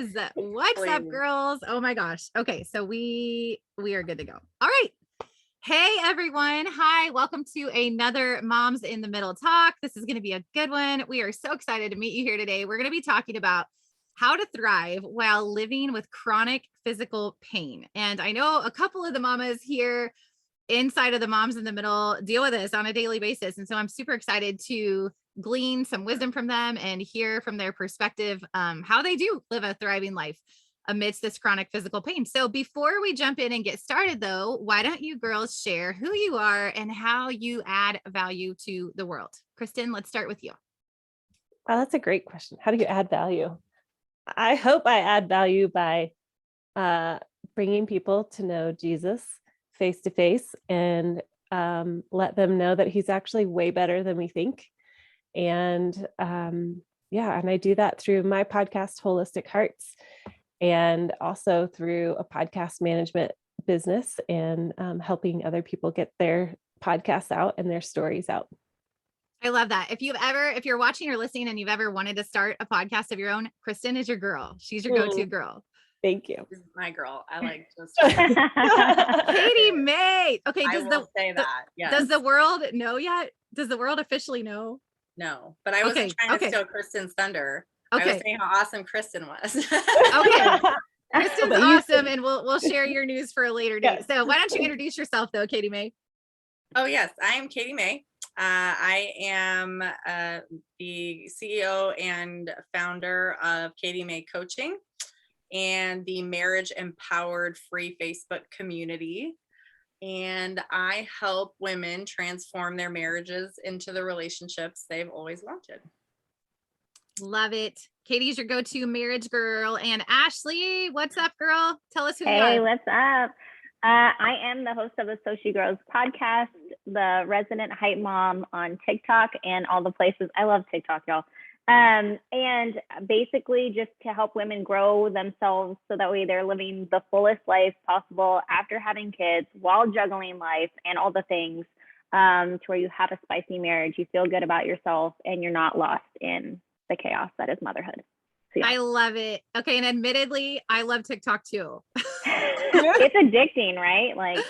is. What's up, girls? Oh my gosh. Okay, so we are good to go. All right. Hey everyone. Hi, welcome to another Moms in the Middle talk. This is going to be a good one. We are so excited to meet you here today. We're going to be talking about how to thrive while living with chronic physical pain. And I know a couple of the mamas here inside of the Moms in the Middle deal with this on a daily basis. And so I'm super excited to glean some wisdom from them and hear from their perspective how they do live a thriving life amidst this chronic physical pain. So before we jump in and get started though, why don't you girls share who you are and how you add value to the world? Kristen, let's start with you. Wow, that's a great question. How do you add value? I hope I add value by bringing people to know Jesus face to face and let them know that he's actually way better than we think. And and I do that through my podcast, Holistic Hearts, and also through a podcast management business and helping other people get their podcasts out and their stories out. I love that. If you're watching or listening and you've ever wanted to start a podcast of your own, Kristen is your girl. She's your go-to girl. Thank you. This is my girl. I like just Katie May. Okay, I will say that. Yes. Does the world know yet? Does the world officially know? No, but I wasn't trying to steal Kristen's thunder. Okay. I was saying how awesome Kristen was. Okay. Kristen's awesome, and we'll share your news for a later date. So why don't you introduce yourself though, Katie May? Oh yes, I am Katie May. I am the CEO and founder of Katie May Coaching and the Marriage Empowered free Facebook community. And I help women transform their marriages into the relationships they've always wanted. Love it. Katie's your go-to marriage girl. And Ashley, what's up, girl? Tell us who you are. Hey, what's up? I am the host of the So She Grows podcast, the resident hype mom on TikTok and all the places. I love TikTok, y'all. And basically just to help women grow themselves so that way they're living the fullest life possible after having kids, while juggling life and all the things, to where you have a spicy marriage, you feel good about yourself, and you're not lost in the chaos that is motherhood. So, yeah. I love it. Okay, and admittedly, I love TikTok too. It's addicting, right? Like,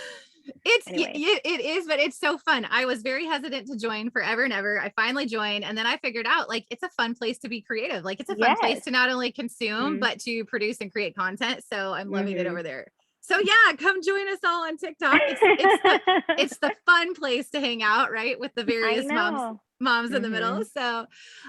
it is, but it's so fun. I was very hesitant to join forever and ever. I finally joined, and then I figured out like it's a fun place to be creative. Like it's a fun place to not only consume but to produce and create content. So I'm loving it over there. So yeah, come join us all on TikTok. It's the fun place to hang out, right? With the various moms in the middle. So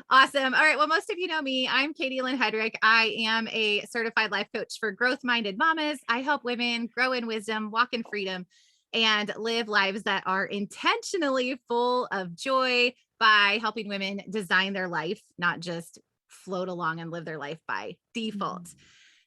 awesome. All right. Well, most of you know me. I'm Katie Lynn Hedrick. I am a certified life coach for growth-minded mamas. I help women grow in wisdom, walk in freedom, and live lives that are intentionally full of joy by helping women design their life, not just float along and live their life by default.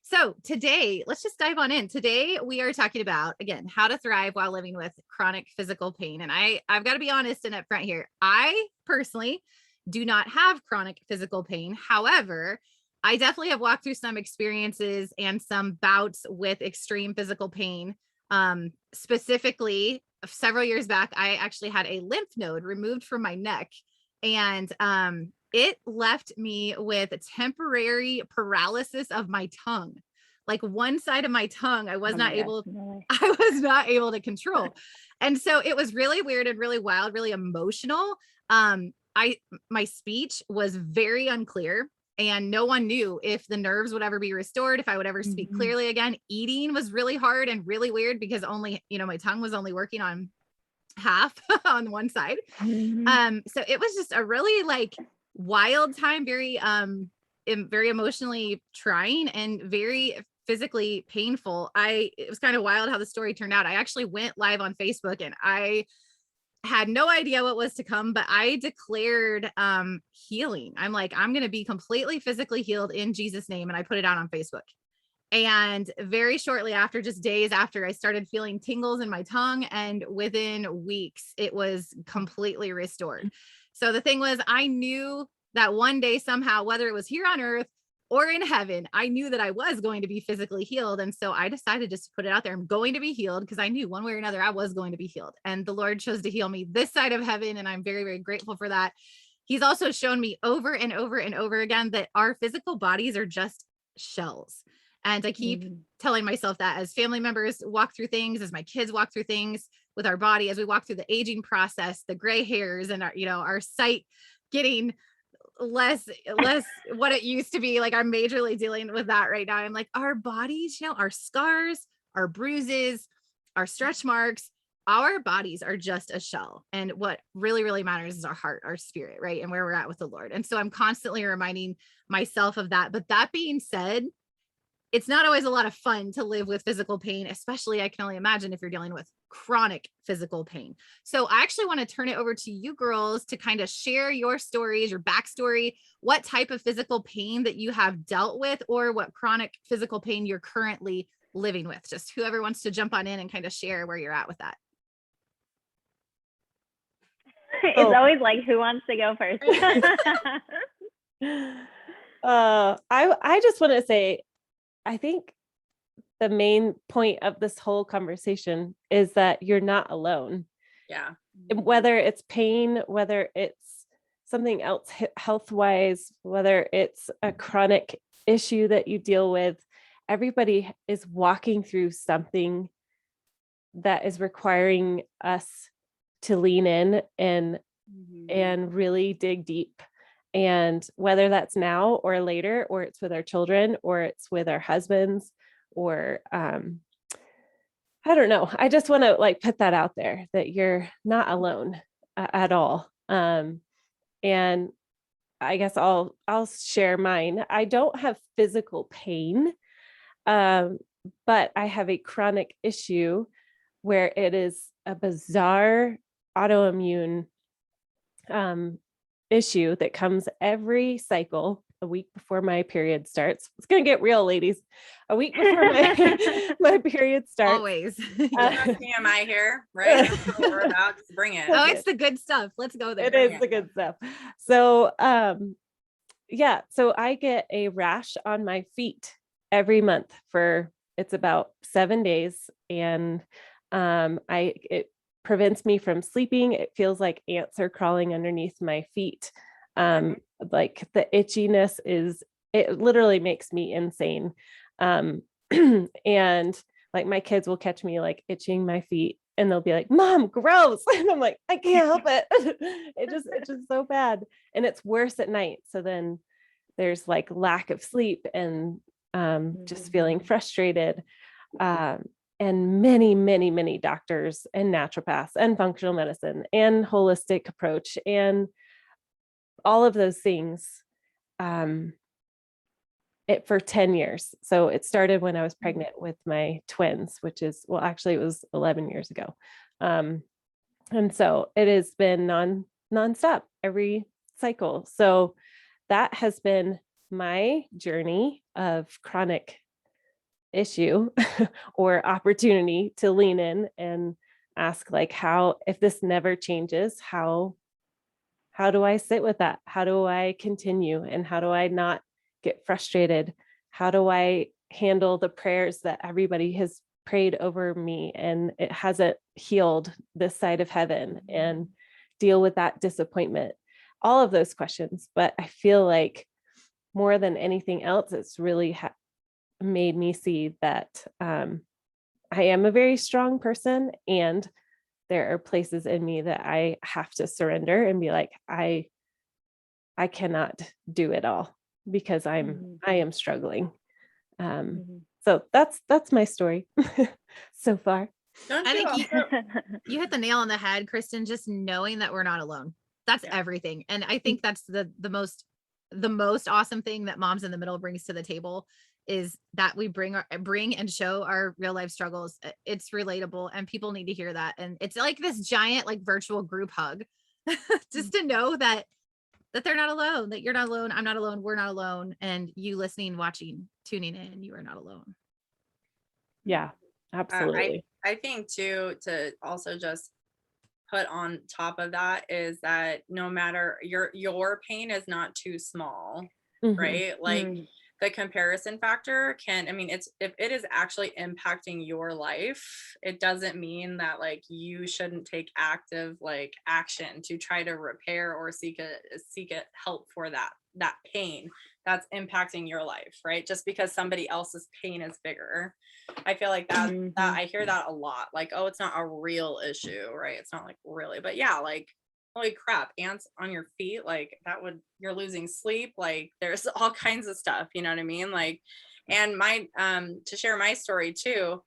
So today, let's just dive on in. Today, we are talking about, again, how to thrive while living with chronic physical pain. And I've got to be honest and upfront here. I personally do not have chronic physical pain. However, I definitely have walked through some experiences and some bouts with extreme physical pain. Specifically, several years back, I actually had a lymph node removed from my neck, and it left me with a temporary paralysis of my tongue. Like one side of my tongue, I was not able to control. And so it was really weird and really wild, really emotional. My speech was very unclear. And no one knew if the nerves would ever be restored, if I would ever speak clearly again. Eating was really hard and really weird because my tongue was only working on half on one side. So it was just a really like wild time, very emotionally trying and very physically painful. It was kind of wild how the story turned out. I actually went live on Facebook and I had no idea what was to come, but I declared healing. I'm like, I'm going to be completely physically healed in Jesus' name. And I put it out on Facebook. And very shortly after, just days after, I started feeling tingles in my tongue. And within weeks, it was completely restored. So the thing was, I knew that one day somehow, whether it was here on earth or in heaven, I knew that I was going to be physically healed. And so I decided just to put it out there. I'm going to be healed because I knew one way or another I was going to be healed. And the Lord chose to heal me this side of heaven. And I'm very, very grateful for that. He's also shown me over and over and over again that our physical bodies are just shells. And I keep telling myself that as family members walk through things, as my kids walk through things with our body, as we walk through the aging process, the gray hairs and our, our sight getting less what it used to be. Like, I'm majorly dealing with that right now. I'm like, our bodies, our scars, our bruises, our stretch marks, our bodies are just a shell. And what really, really matters is our heart, our spirit, right? And where we're at with the Lord. And so I'm constantly reminding myself of that. But that being said, it's not always a lot of fun to live with physical pain, especially I can only imagine if you're dealing with chronic physical pain. So I actually want to turn it over to you girls to kind of share your stories, your backstory, what type of physical pain that you have dealt with, or what chronic physical pain you're currently living with. Just whoever wants to jump on in and kind of share where you're at with that. It's always like, who wants to go first? I just want to say, I think the main point of this whole conversation is that you're not alone. Yeah. Whether it's pain, whether it's something else health-wise, whether it's a chronic issue that you deal with, everybody is walking through something that is requiring us to lean in and really dig deep. And whether that's now or later, or it's with our children, or it's with our husbands, or I don't know. I just want to like put that out there that you're not alone at all. And I guess I'll share mine. I don't have physical pain, but I have a chronic issue where it is a bizarre autoimmune issue that comes every cycle a week before my period starts. It's going to get real, ladies. A week before my period starts. Always. TMI here, right? We're about to bring it. Oh, it's the good stuff. Let's go there. It is the good stuff. So, so I get a rash on my feet every month it's about 7 days. And it prevents me from sleeping. It feels like ants are crawling underneath my feet. Like the itchiness it literally makes me insane. And like my kids will catch me like itching my feet and they'll be like, "Mom, gross." And I'm like, I can't help it. It's just so bad. And it's worse at night. So then there's like lack of sleep and just feeling frustrated. And many, many, many doctors and naturopaths and functional medicine and holistic approach and all of those things for 10 years. So it started when I was pregnant with my twins, which is, well, actually it was 11 years ago. And so it has been nonstop every cycle. So that has been my journey of chronic issue or opportunity to lean in and ask like, if this never changes, how do I sit with that? How do I continue? And how do I not get frustrated? How do I handle the prayers that everybody has prayed over me and it hasn't healed this side of heaven, and deal with that disappointment? All of those questions. But I feel like more than anything else, it's really made me see that I am a very strong person, and there are places in me that I have to surrender and be like, I cannot do it all because I am struggling. So that's my story so far. I think you hit the nail on the head, Kristen, just knowing that we're not alone. That's everything. And I think that's the most awesome thing that Moms in the Middle brings to the table, is that we bring and show our real life struggles. It's relatable and people need to hear that. And it's like this giant, like virtual group hug, just to know that they're not alone, that you're not alone. I'm not alone. We're not alone. And you listening, watching, tuning in, you are not alone. Yeah, absolutely. I think too, to also just put on top of that is that no matter your pain is not too small, right? Like the comparison factor if it is actually impacting your life, it doesn't mean that like you shouldn't take active like action to try to repair or seek help for that pain, that's impacting your life, right? Just because somebody else's pain is bigger. I feel like that I hear that a lot. Like, oh, it's not a real issue, right? It's not like really, but yeah, like, holy crap, ants on your feet, like you're losing sleep. Like there's all kinds of stuff, you know what I mean? Like, and my, to share my story too,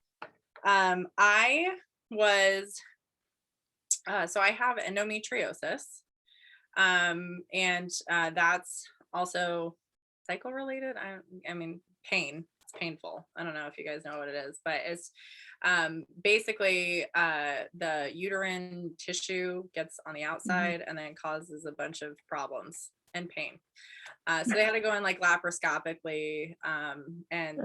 I was, so I have endometriosis. And that's also cycle related. I mean, pain. It's painful. I don't know if you guys know what it is, but it's basically the uterine tissue gets on the outside and then causes a bunch of problems and pain. So they had to go in like laparoscopically and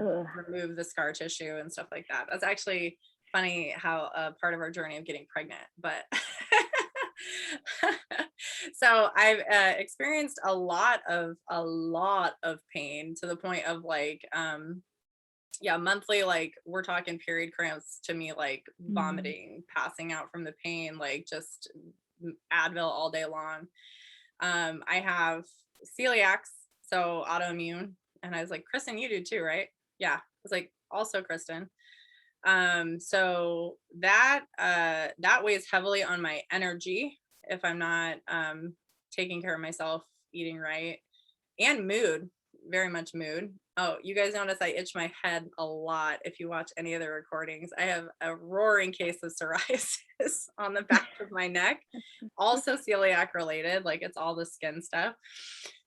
remove the scar tissue and stuff like that. That's actually funny how part of our journey of getting pregnant, but so I've experienced a lot of pain to the point of like monthly, like we're talking period cramps to me, like vomiting, passing out from the pain, like just Advil all day long. I have celiacs, so autoimmune, and I was like, Kristen, you do too, right? Yeah, I was like, also Kristen. So that weighs heavily on my energy if I'm not taking care of myself, eating right, and mood, very much mood. Oh, you guys notice I itch my head a lot if you watch any of the recordings. I have a roaring case of psoriasis on the back of my neck, also celiac related, like it's all the skin stuff.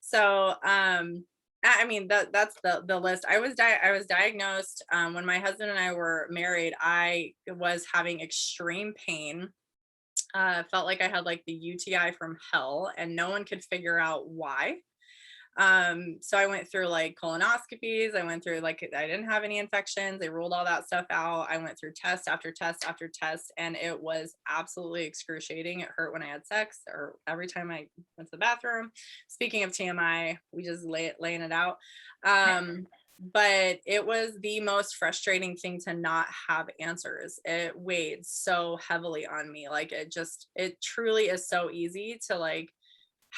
So I mean, that's the list. I was diagnosed when my husband and I were married. I was having extreme pain. Felt like I had like the UTI from hell, and no one could figure out why. So I went through like colonoscopies. I went through like, I didn't have any infections. They ruled all that stuff out. I went through test after test after test, and it was absolutely excruciating. It hurt when I had sex or every time I went to the bathroom. Speaking of TMI, we just laying it out. But it was the most frustrating thing to not have answers. It weighed so heavily on me. Like it truly is so easy to like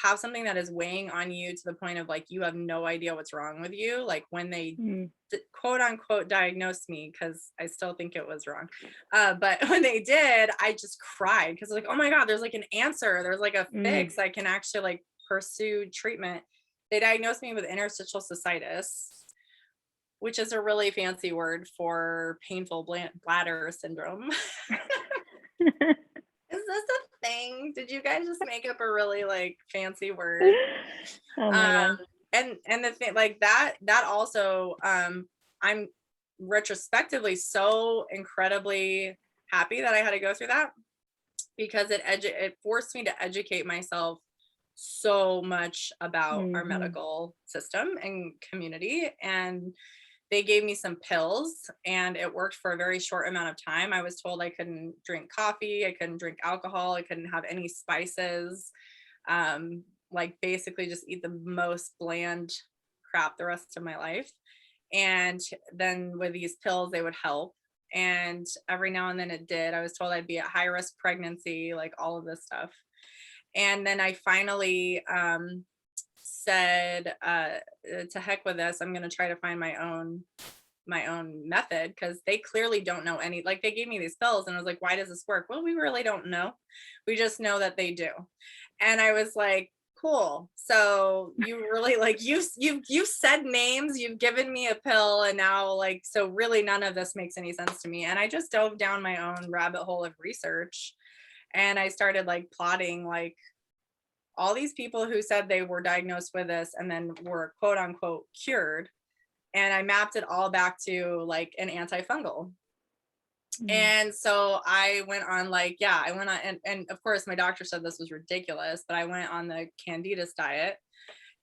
have something that is weighing on you to the point of like you have no idea what's wrong with you. Like when they quote unquote diagnosed me, because I still think it was wrong, but when they did, I just cried because like, oh my god, there's like an answer, there's like a fix. I can actually like pursue treatment. They diagnosed me with interstitial cystitis, which is a really fancy word for painful bladder syndrome. Is this a thing? Did you guys just make up a really like fancy word? Oh my God. And the thing like that also, I'm retrospectively so incredibly happy that I had to go through that, because it forced me to educate myself so much about our medical system and community. And they gave me some pills and it worked for a very short amount of time. I was told I couldn't drink coffee, I couldn't drink alcohol, I couldn't have any spices, like basically just eat the most bland crap the rest of my life. And then with these pills, they would help. And every now and then it did. I was told I'd be at high risk pregnancy, like all of this stuff. And then I finally said, to heck with this, I'm going to try to find my own method, because they clearly don't know any, like they gave me these pills and I was like, why does this work? Well, we really don't know. We just know that they do. And I was like, cool. So you really like, you've said names, you've given me a pill, and now like, so really none of this makes any sense to me. And I just dove down my own rabbit hole of research, and I started like plotting like all these people who said they were diagnosed with this and then were quote unquote cured. And I mapped it all back to like an antifungal. And so I went on like, I went on, and of course my doctor said this was ridiculous, but I went on the Candidus diet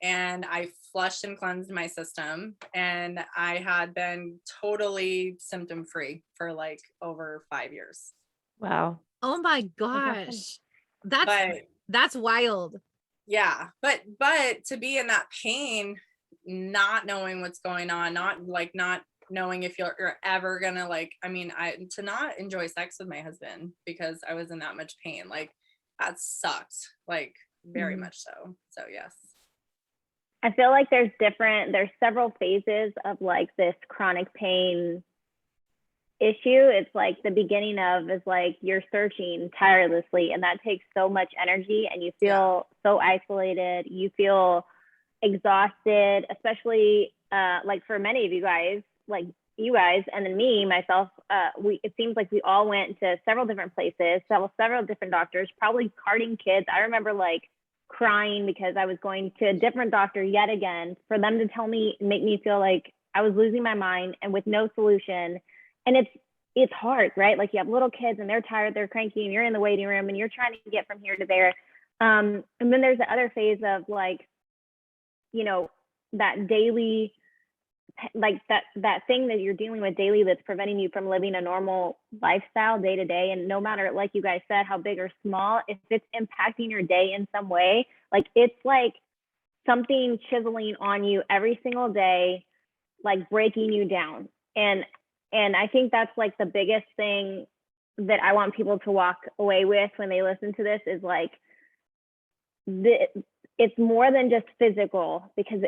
and I flushed and cleansed my system, and I had been totally symptom free for like over 5 years. Wow. Oh my gosh. That's wild. Yeah. But to be in that pain, not knowing what's going on, not knowing if you're ever gonna like, I mean, to not enjoy sex with my husband because I was in that much pain, like that sucked, like very much so. So yes. I feel like there's several phases of like this chronic pain issue. It's like the beginning of is like you're searching tirelessly, and that takes so much energy, and you feel so isolated. You feel exhausted, especially like for many of you guys, like you guys and then me, myself, it seems like we all went to several different places, several different doctors, probably carting kids. I remember like crying because I was going to a different doctor yet again for them to make me feel like I was losing my mind and with no solution. And it's hard, right? Like you have little kids and they're tired, they're cranky, and you're in the waiting room and you're trying to get from here to there. And then there's the other phase of like, you know, that daily, like that thing that you're dealing with daily that's preventing you from living a normal lifestyle day to day. And no matter, like you guys said, how big or small, if it's impacting your day in some way, like it's like something chiseling on you every single day, like breaking you down. And I think that's like the biggest thing that I want people to walk away with when they listen to this is like, it's more than just physical, because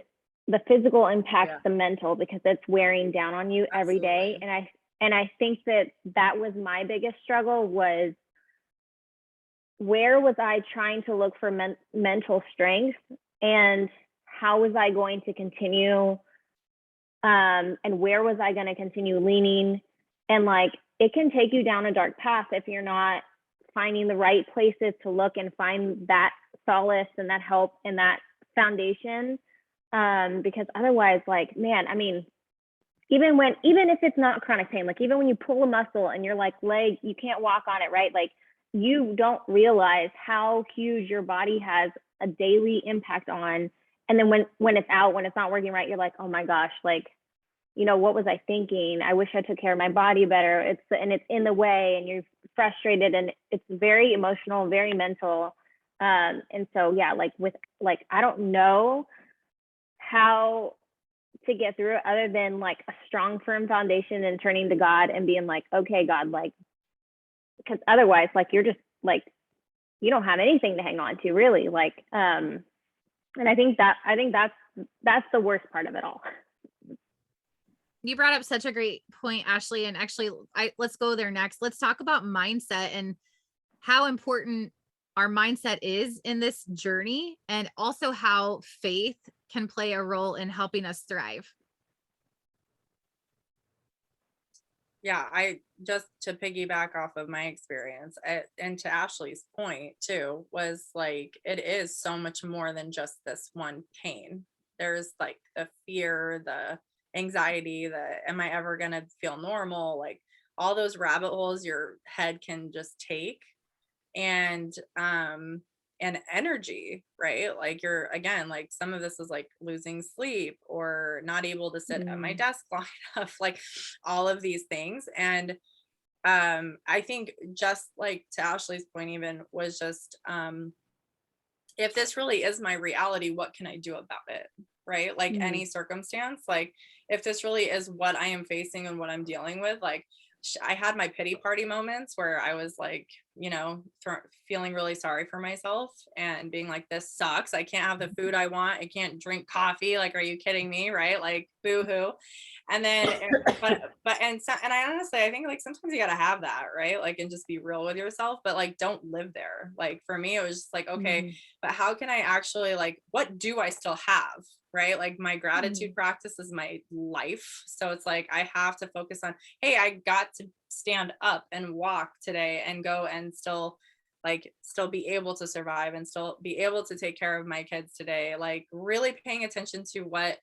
the physical impacts the mental, because it's wearing down on you every day. And I think that was my biggest struggle, was where was I trying to look for mental strength, and how was I going to continue, and where was I going to continue leaning? And like, it can take you down a dark path if you're not finding the right places to look and find that solace and that help and that foundation. Because otherwise, like, man, I mean, even if it's not chronic pain, like even when you pull a muscle and you're like leg, you can't walk on it, right? Like you don't realize how huge your body has a daily impact on. And then when it's out, when it's not working right, you're like, oh my gosh, like, you know, what was I thinking? I wish I took care of my body better. It's in the way, and you're frustrated, and it's very emotional, very mental. And so, yeah, like, I don't know how to get through it other than like a strong, firm foundation and turning to God and being like, okay, God, like, because otherwise, like, you're just like, you don't have anything to hang on to, really. Like, and I think that's the worst part of it all. You brought up such a great point, Ashley. And actually, let's go there next. Let's talk about mindset and how important our mindset is in this journey, and also how faith can play a role in helping us thrive. Yeah, I just to piggyback off of my experience, and to Ashley's point too, was like, it is so much more than just this one pain. There's like the fear, the anxiety, the am I ever gonna feel normal, like all those rabbit holes your head can just take, and energy, right? Like you're, again, like some of this is like losing sleep or not able to sit at my desk long enough, like all of these things. And I think, just like to Ashley's point even, was just if this really is my reality, what can I do about it? Right? Like any circumstance, like if this really is what I am facing and what I'm dealing with, like I had my pity party moments where I was like, you know, feeling really sorry for myself and being like, this sucks. I can't have the food I want. I can't drink coffee. Like, are you kidding me? Right? Like, boo hoo. And then, and I honestly, I think like sometimes you got to have that, right? Like, and just be real with yourself, but like, don't live there. Like for me, it was just like, okay, but how can I actually, like, what do I still have? Right? Like my gratitude practice is my life. So it's like, I have to focus on, hey, I got to stand up and walk today and go and still be able to survive and still be able to take care of my kids today. Like really paying attention to what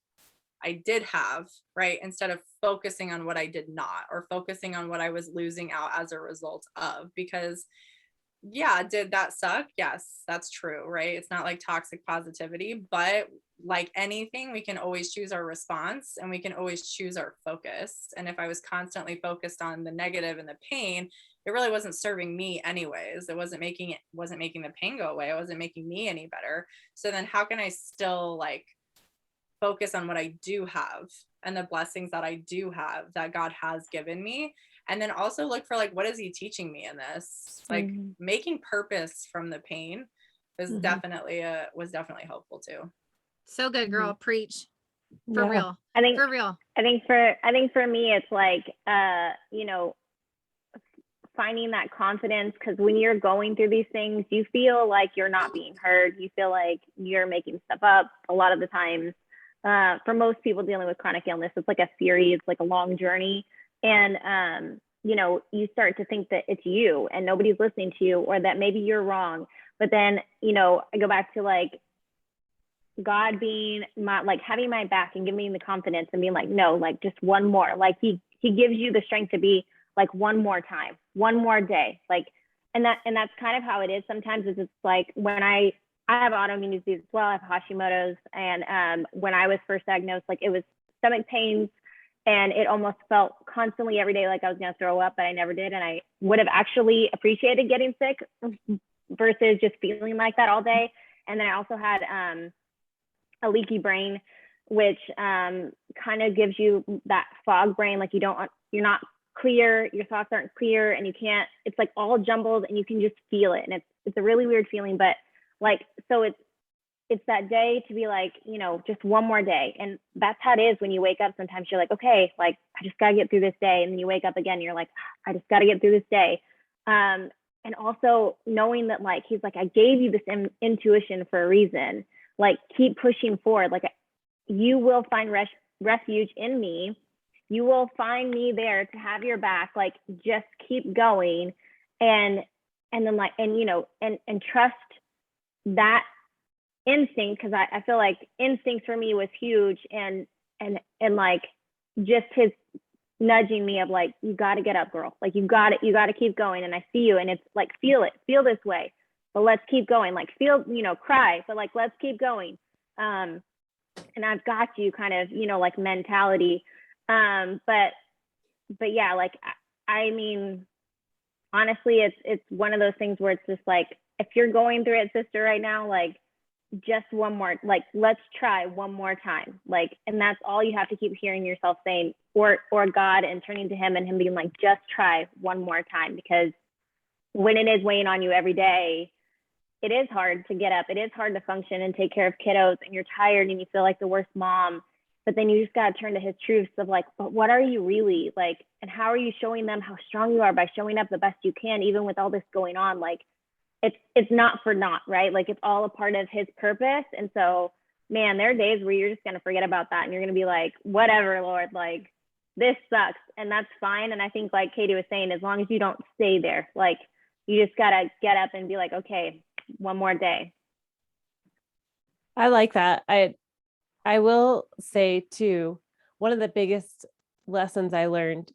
I did have, right? Instead of focusing on what I did not, or focusing on what I was losing out as a result of. Because yeah, did that suck? Yes, that's true, right? It's not like toxic positivity, but like anything, we can always choose our response and we can always choose our focus. And if I was constantly focused on the negative and the pain, it really wasn't serving me anyways. It wasn't making the pain go away. It wasn't making me any better. So then how can I still like focus on what I do have and the blessings that I do have that God has given me? And then also look for like, what is he teaching me in this? Like making purpose from the pain was definitely helpful too. So good, girl. Preach. For real. I think for real. I think for me, it's like, you know, finding that confidence, because when you're going through these things, you feel like you're not being heard. You feel like you're making stuff up a lot of the times. For most people dealing with chronic illness, it's like a series, like a long journey. And, you know, you start to think that it's you and nobody's listening to you, or that maybe you're wrong. But then, you know, I go back to like God being my, like having my back and giving me the confidence and being like, no, like just one more, like he gives you the strength to be like one more time, one more day. Like, and that's kind of how it is. Sometimes it's like when I have autoimmune disease as well. I have Hashimoto's. And when I was first diagnosed, like it was stomach pains, and it almost felt constantly every day like I was going to throw up, but I never did. And I would have actually appreciated getting sick versus just feeling like that all day. And then I also had a leaky brain, which kind of gives you that fog brain. Like you're not clear, your thoughts aren't clear, and you can't, it's like all jumbled and you can just feel it. And it's a really weird feeling, but like, so it's that day to be like, you know, just one more day. And that's how it is when you wake up. Sometimes you're like, okay, like I just got to get through this day. And then you wake up again, you're like, I just got to get through this day. And also knowing that like, he's like, I gave you this intuition for a reason. Like, keep pushing forward. Like, you will find refuge in me. You will find me there to have your back. Like, just keep going. And then like, and, you know, and trust that instinct. Cause I feel like instinct for me was huge. And like, just his nudging me of like, you got to get up, girl. Like, you got to keep going. And I see you. And it's like, feel this way, but let's keep going. Like, feel, you know, cry, but like, let's keep going. And I've got you kind of, you know, like mentality. But yeah, like, I mean, honestly, it's one of those things where it's just like, if you're going through it, sister, right now, like, just one more, like, let's try one more time. Like, and that's all you have to keep hearing yourself saying, or God, and turning to him and him being like, just try one more time. Because when it is weighing on you every day, it is hard to get up. It is hard to function and take care of kiddos, and you're tired and you feel like the worst mom. But then you just got to turn to his truths of like, but what are you really like? And how are you showing them how strong you are by showing up the best you can, even with all this going on? Like, it's not for naught, right? Like, it's all a part of his purpose. And so, man, there are days where you're just going to forget about that. And you're going to be like, whatever, Lord, like, this sucks. And that's fine. And I think, like Katie was saying, as long as you don't stay there, like, you just got to get up and be like, okay, one more day. I like that. I will say too, one of the biggest lessons I learned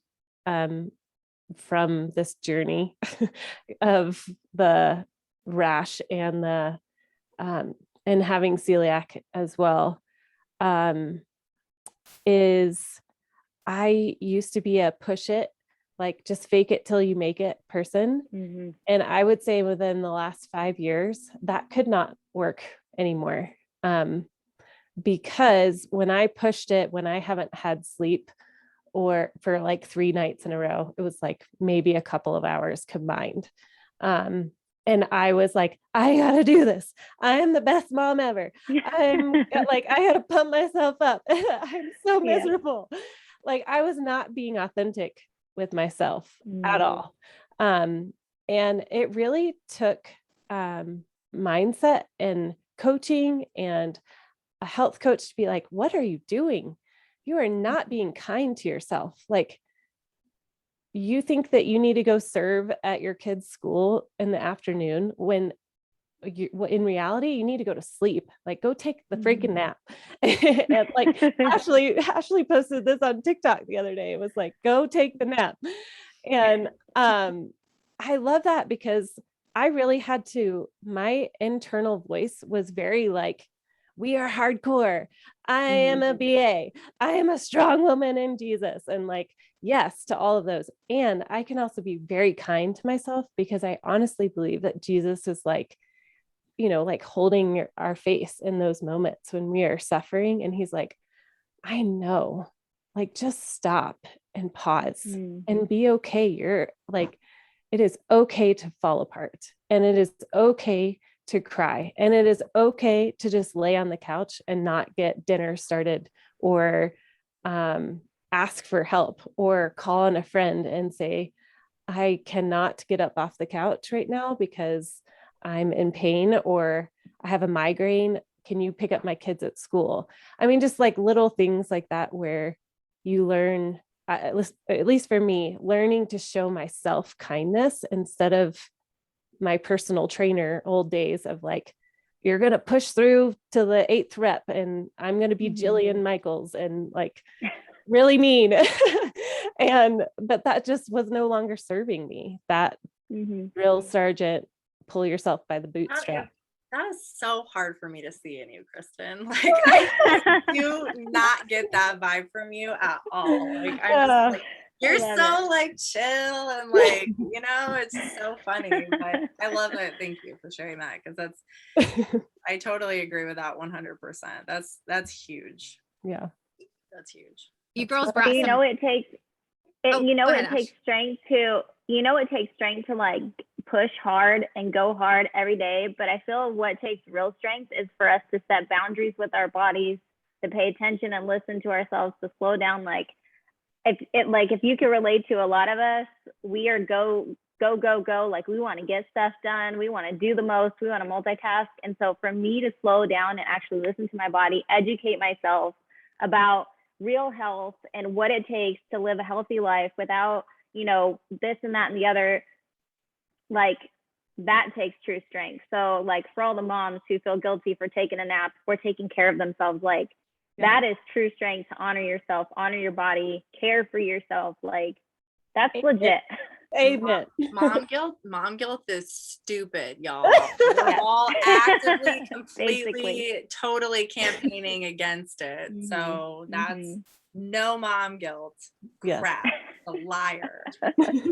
from this journey of the rash and the and having celiac as well is I used to be a push it, like just fake it till you make it person. Mm-hmm. And I would say within the last 5 years, that could not work anymore. Because when I pushed it, when I haven't had sleep or for like 3 nights in a row, it was like maybe a couple of hours combined. And I was like, I gotta do this. I am the best mom ever. I'm like, I gotta pump myself up. I'm so miserable. Like, I was not being authentic with myself at all. And it really took mindset and coaching and a health coach to be like, what are you doing? You are not being kind to yourself. Like, you think that you need to go serve at your kid's school in the afternoon when in reality, you need to go to sleep. Like, go take the freaking nap. And like Ashley posted this on TikTok the other day. It was like, go take the nap. And I love that because I really had to, my internal voice was very like, we are hardcore. I am a BA. I am a strong woman in Jesus. And like, yes, to all of those. And I can also be very kind to myself because I honestly believe that Jesus is like, you know, like holding our face in those moments when we are suffering. And he's like, I know, like, just stop and pause and be okay. You're like, it is okay to fall apart, and it is okay to cry, and it is okay to just lay on the couch and not get dinner started, or ask for help, or call on a friend and say, I cannot get up off the couch right now because I'm in pain, or I have a migraine. Can you pick up my kids at school? I mean, just like little things like that, where you learn, at least for me, learning to show myself kindness instead of my personal trainer old days of like, you're going to push through to the 8th rep and I'm going to be Jillian Michaels and like really mean. But that just was no longer serving me. That drill sergeant, pull yourself by the bootstrap. That is so hard for me to see in you, Kristen. Like, I do not get that vibe from you at all. Like, I'm just like, you're so like chill and like, you know, it's so funny. But I love it. Thank you for sharing that, because I totally agree with that 100%. That's huge. Yeah, that's huge. You girls brought you know, it takes it takes strength to, it takes strength to like push hard and go hard every day. But I feel what takes real strength is for us to set boundaries with our bodies, to pay attention and listen to ourselves, to slow down. Like if you can relate to a lot of us, we are go. Like we want to get stuff done. We want to do the most. We want to multitask. And so for me to slow down and actually listen to my body, educate myself about real health and what it takes to live a healthy life without, this and that and the other, like that takes true strength. So like for all the moms who feel guilty for taking a nap or taking care of themselves, like that is true strength, to honor yourself, honor your body, care for yourself. Like that's legit. Amen. Mom guilt is stupid, y'all. We're all actively, completely, totally campaigning against it. So that's no mom guilt. Crap. A liar.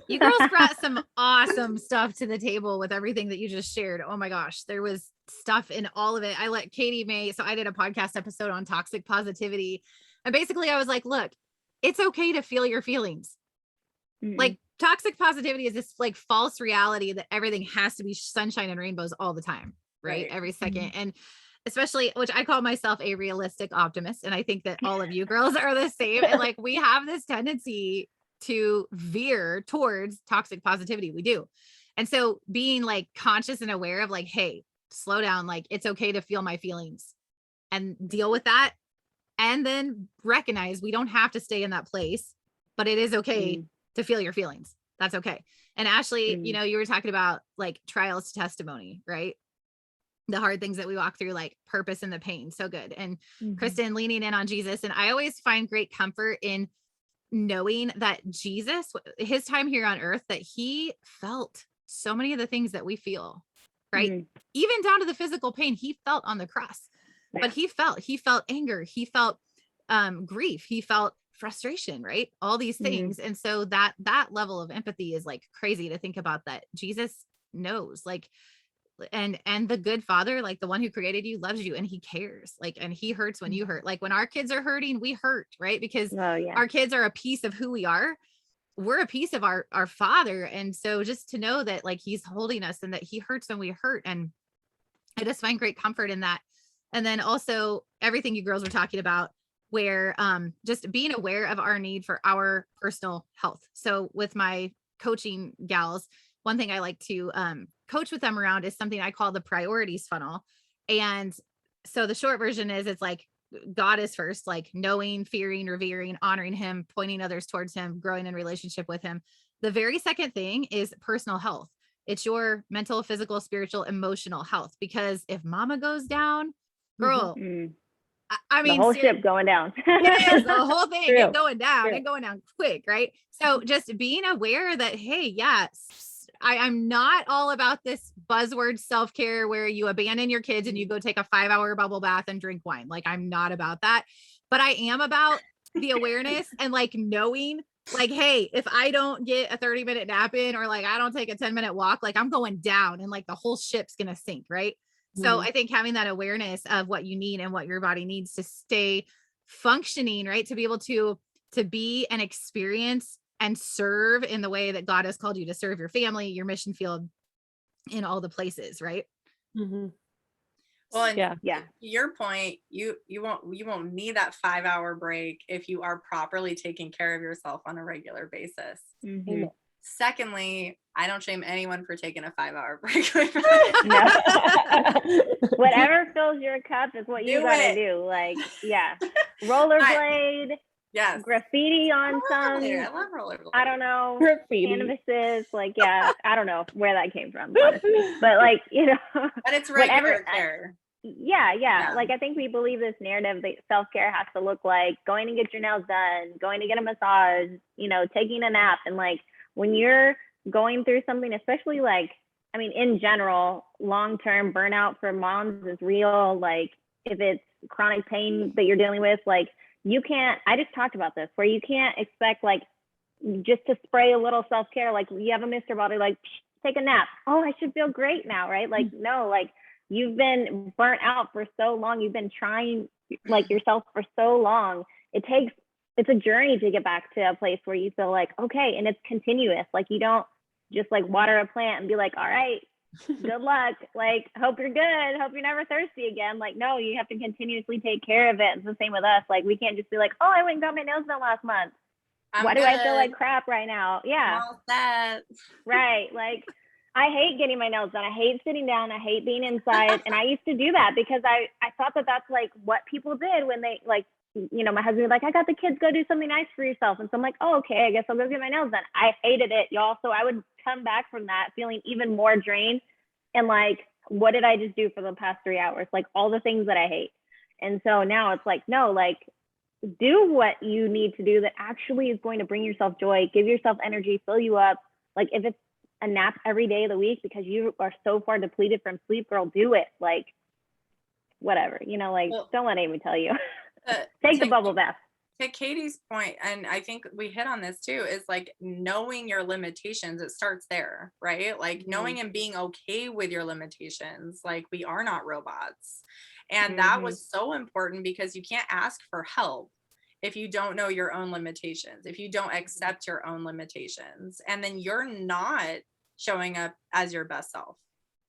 You girls brought some awesome stuff to the table with everything that you just shared. Oh my gosh, there was stuff in all of it. I let Katie May, so I did a podcast episode on toxic positivity. And basically I was like, look, it's okay to feel your feelings. Like toxic positivity is this like false reality that everything has to be sunshine and rainbows all the time, right? Every second. And especially, which I call myself a realistic optimist. And I think that all of you girls are the same. And like, we have this tendency to veer towards toxic positivity. We do. And so being like conscious and aware of like, hey, slow down. Like it's okay to feel my feelings and deal with that. And then recognize we don't have to stay in that place, but it is okay to feel your feelings. That's okay. And Ashley, you were talking about like trials to testimony, right? The hard things that we walk through, like purpose in the pain. So good. And Kristen leaning in on Jesus. And I always find great comfort in knowing that Jesus, his time here on earth, that he felt so many of the things that we feel, right? Even down to the physical pain he felt on the cross, but he felt anger. He felt grief. He felt frustration, right? All these things. And so that level of empathy is like crazy to think about, that Jesus knows, like, and the good father, like the one who created you, loves you and he cares, like, and he hurts when you hurt. Like when our kids are hurting, we hurt, right? Because our kids are a piece of who we are. We're a piece of our father. And so just to know that like he's holding us and that he hurts when we hurt. And I just find great comfort in that. And then also everything you girls were talking about, where just being aware of our need for our personal health. So with my coaching gals, one thing I like to coach with them around is something I call the priorities funnel. And so the short version is, it's like God is first, like knowing, fearing, revering, honoring him, pointing others towards him, growing in relationship with him. The very second thing is personal health. It's your mental, physical, spiritual, emotional health. Because if mama goes down, girl, I mean, the whole ship going down. It is the whole thing is going down and going down quick, right? So just being aware that, hey, yes, I'm not all about this buzzword self-care where you abandon your kids and you go take a 5-hour bubble bath and drink wine. Like I'm not about that, but I am about the awareness and like knowing, like, hey, if I don't get a 30-minute nap in, or like I don't take a 10-minute walk, like I'm going down and like the whole ship's gonna sink, right? So I think having that awareness of what you need and what your body needs to stay functioning, right? To be able to be and experience and serve in the way that God has called you to serve your family, your mission field, in all the places, right? Mhm. Well, and Yeah. to your point, you won't need that 5-hour break if you are properly taking care of yourself on a regular basis. Amen. Secondly, I don't shame anyone for taking a 5-hour break. No. Whatever fills your cup is what you gotta do. Like, rollerblade, yes, graffiti on some, I love rollerblade. I don't know, Graffiti. canvases. Like, I don't know where that came from, honestly. But like, you know, but it's regular care. Yeah. Like, I think we believe this narrative that self-care has to look like going to get your nails done, going to get a massage, you know, taking a nap. And like, when you're going through something, especially like, I mean, in general, long-term burnout for moms is real. Like, if it's chronic pain that you're dealing with, like, you can't, I just talked about this, where you can't expect like just to spray a little self-care. Like, you have a Mr. Body, like, take a nap. Oh, I should feel great now, right? Like, no, like, you've been burnt out for so long. You've been trying like yourself for so long. It's a journey to get back to a place where you feel like, okay, and it's continuous. Like, you don't just like water a plant and be like, all right, good luck. Like, hope you're good. Hope you're never thirsty again. Like, no, you have to continuously take care of it. It's the same with us. Like, we can't just be like, oh, I went and got my nails done last month. Why do I feel like crap right now? Yeah. All set. Right. Like, I hate getting my nails done. I hate sitting down. I hate being inside. And I used to do that because I thought that that's like what people did when they like, you know, my husband was like, I got the kids, go do something nice for yourself. And so I'm like, oh, okay, I guess I'll go get my nails done. I hated it, y'all. So I would come back from that feeling even more drained. And like, what did I just do for the past 3 hours? Like, all the things that I hate. And so now it's like, no, like, do what you need to do that actually is going to bring yourself joy, give yourself energy, fill you up. Like, if it's a nap every day of the week because you are so far depleted from sleep, girl, do it. Like, whatever, you know, like, don't let Amy tell you. Take the bubble bath. To Katie's point, and I think we hit on this too, is like knowing your limitations. It starts there, right? Like knowing and being okay with your limitations. Like, we are not robots. And that was so important because you can't ask for help if you don't know your own limitations, if you don't accept your own limitations, and then you're not showing up as your best self,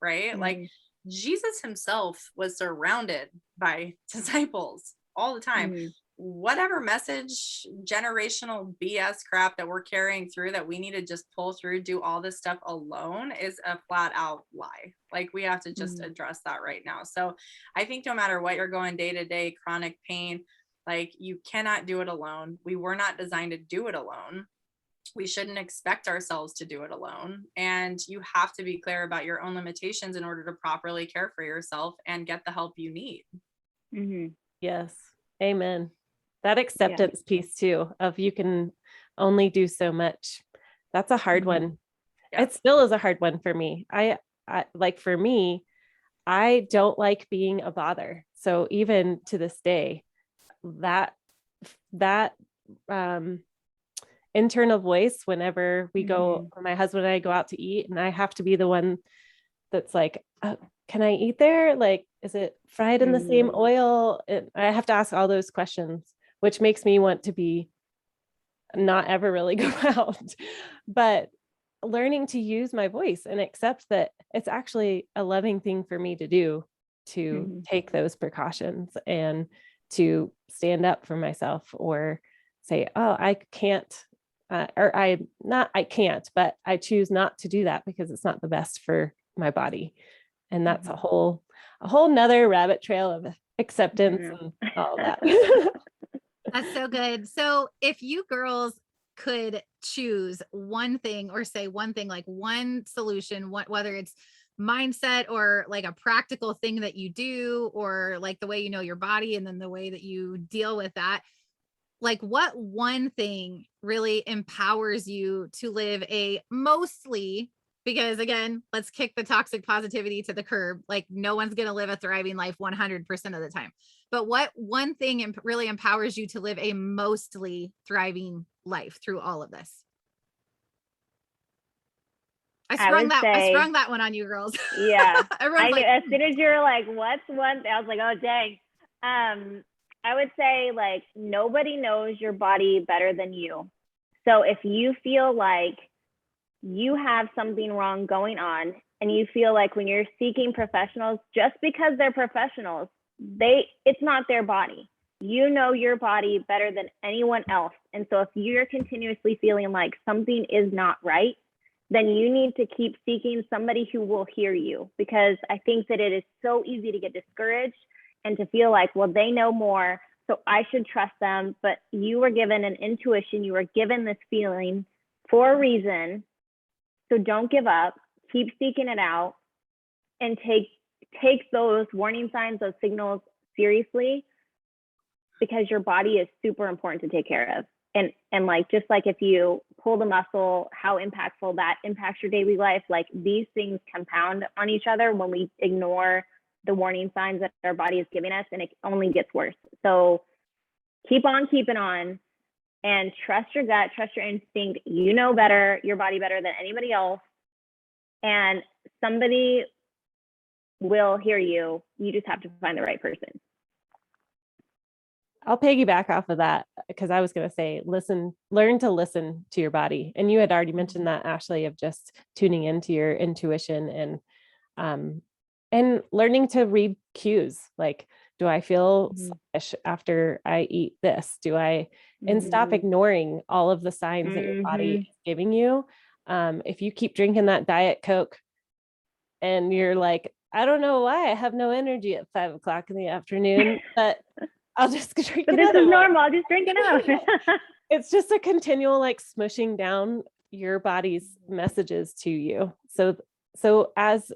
right? Like, Jesus himself was surrounded by disciples all the time. Whatever message, generational BS crap that we're carrying through that we need to just pull through, do all this stuff alone is a flat out lie. Like, we have to just address that right now. So I think no matter what you're going day to day, chronic pain, like, you cannot do it alone. We were not designed to do it alone. We shouldn't expect ourselves to do it alone. And you have to be clear about your own limitations in order to properly care for yourself and get the help you need. Yes. Amen. That acceptance piece too, of you can only do so much. That's a hard one. Yeah. It still is a hard one for me. I like, for me, I don't like being a bother. So even to this day, that internal voice, whenever we go, my husband and I go out to eat, and I have to be the one that's like, can I eat there? Like, is it fried in the same oil? And I have to ask all those questions, which makes me want to be not ever really go out. But learning to use my voice and accept that it's actually a loving thing for me to do, to take those precautions and to stand up for myself, or say, oh, I can't, I can't, but I choose not to do that because it's not the best for my body. And that's a whole nother rabbit trail of acceptance and all that. That's so good. So if you girls could choose one thing, or say one thing, like one solution, whether it's mindset or like a practical thing that you do, or like the way you know your body and then the way that you deal with that, like, what one thing really empowers you to live a mostly, because again, let's kick the toxic positivity to the curb. Like, no one's going to live a thriving life 100% of the time. But what one thing really empowers you to live a mostly thriving life through all of this? I sprung that one on you girls. Yeah. I knew, as soon as you were like, what's one thing? I was like, oh, dang. I would say, like, nobody knows your body better than you. So if you feel like you have something wrong going on, and you feel like when you're seeking professionals, just because they're professionals, it's not their body. You know your body better than anyone else. And so if you're continuously feeling like something is not right, then you need to keep seeking somebody who will hear you, because I think that it is so easy to get discouraged and to feel like, well, they know more, so I should trust them. But you were given an intuition, you were given this feeling for a reason. So don't give up, keep seeking it out, and take those warning signs, those signals seriously, because your body is super important to take care of. And like, just like if you pull the muscle, how impactful that impacts your daily life, like these things compound on each other when we ignore the warning signs that our body is giving us, and it only gets worse. So keep on keeping on, and trust your gut, trust your instinct. You know better, your body better than anybody else, and somebody will hear you. You just have to find the right person. I'll piggyback off of that, because I was going to say, learn to listen to your body. And you had already mentioned that, Ashley, of just tuning into your intuition and learning to read cues. Like, do I feel sluggish after I eat this? And stop ignoring all of the signs that your body is giving you. If you keep drinking that Diet Coke and you're like, I don't know why I have no energy at 5 o'clock in the afternoon, but I'll just drink but this is normal. I'll just drink it out. It's just a continual like smushing down your body's messages to you. So as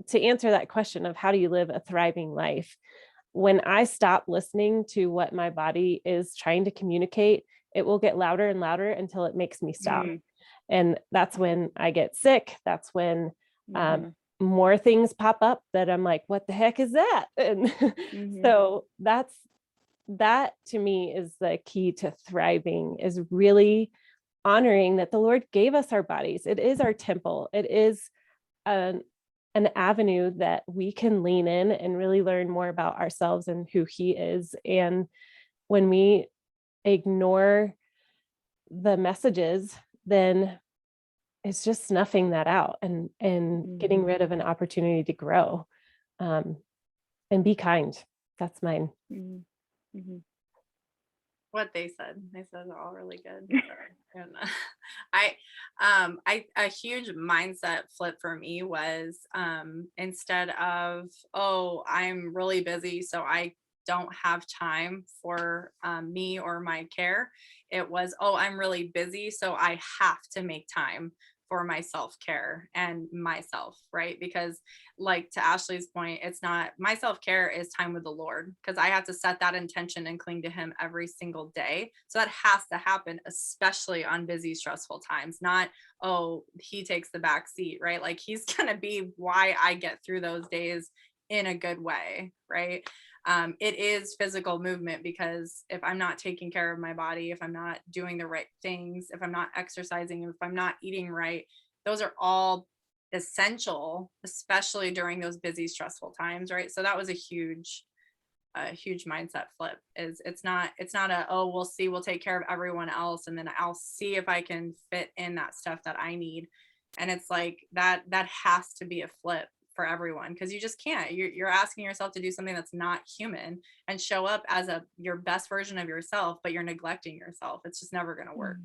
to answer that question of how do you live a thriving life, when I stop listening to what my body is trying to communicate, it will get louder and louder until it makes me stop. And that's when I get sick. That's when more things pop up that I'm like, what the heck is that? And so that to me is the key to thriving, is really honoring that the Lord gave us our bodies. It is our temple. It is an avenue that we can lean in and really learn more about ourselves and who He is. And when we ignore the messages, then it's just snuffing that out and getting rid of an opportunity to grow, and be kind. That's mine. What they said they're all really good. And a huge mindset flip for me was, instead of, oh, I'm really busy, so I don't have time for me or my care, it was, oh, I'm really busy, so I have to make time for my self-care and myself, right? Because like to Ashley's point, it's not, my self-care is time with the Lord, because I have to set that intention and cling to Him every single day. So that has to happen, especially on busy, stressful times. Not, oh, He takes the back seat, right? Like He's gonna be why I get through those days in a good way, right? It is physical movement, because if I'm not taking care of my body, if I'm not doing the right things, if I'm not exercising, if I'm not eating right, those are all essential, especially during those busy, stressful times, right? So that was a huge mindset flip. Is it's not a, oh, we'll see, we'll take care of everyone else, and then I'll see if I can fit in that stuff that I need. And it's like that has to be a flip for everyone, because you just can't. You're asking yourself to do something that's not human and show up as your best version of yourself, but you're neglecting yourself. It's just never going to work.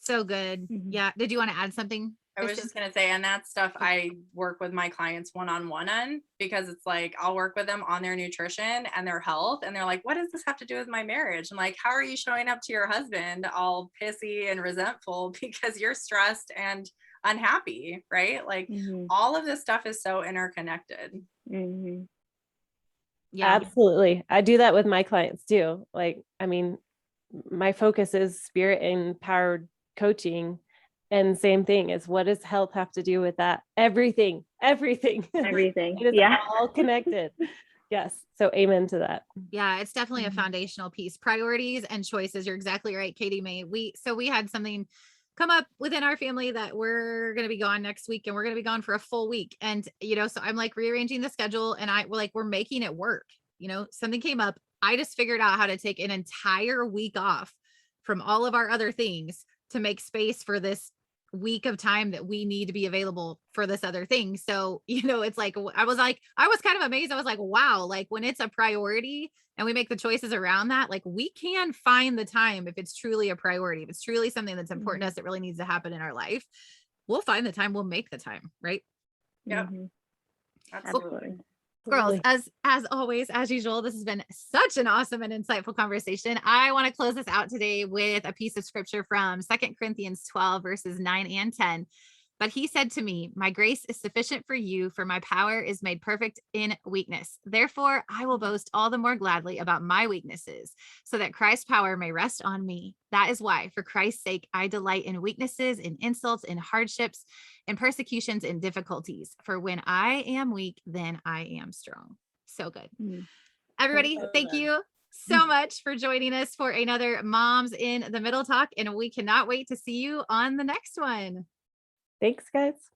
So good. Yeah. Did you want to add something? I was just going to say, and that stuff I work with my clients one-on-one on, because it's like, I'll work with them on their nutrition and their health. And they're like, what does this have to do with my marriage? I'm like, how are you showing up to your husband all pissy and resentful because you're stressed and unhappy, right? Like all of this stuff is so interconnected. Yeah, absolutely. I do that with my clients too. Like, I mean, my focus is spirit empowered coaching, and same thing is, what does health have to do with that? Everything. It is all connected. Yes. So amen to that. Yeah, it's definitely a foundational piece. Priorities and choices. You're exactly right, Katie May. We had something come up within our family that we're going to be gone next week, and we're going to be gone for a full week. And, so I'm like rearranging the schedule, and we're making it work. Something came up. I just figured out how to take an entire week off from all of our other things to make space for this week of time that we need to be available for this other thing. So, it's like, I was kind of amazed. I was like, wow, like when it's a priority and we make the choices around that, like we can find the time if it's truly a priority, if it's truly something that's important to us, that really needs to happen in our life, we'll find the time, we'll make the time. Right. Yeah. Absolutely. Girls, as always, as usual, this has been such an awesome and insightful conversation. I want to close this out today with a piece of scripture from 2 Corinthians 12, verses 9 and 10. But he said to me, my grace is sufficient for you, for my power is made perfect in weakness. Therefore, I will boast all the more gladly about my weaknesses, so that Christ's power may rest on me. That is why, for Christ's sake, I delight in weaknesses, in insults, in hardships, in persecutions, in difficulties. For when I am weak, then I am strong. So good. Everybody, thank you so much for joining us for another Moms in the Middle talk. And we cannot wait to see you on the next one. Thanks, guys.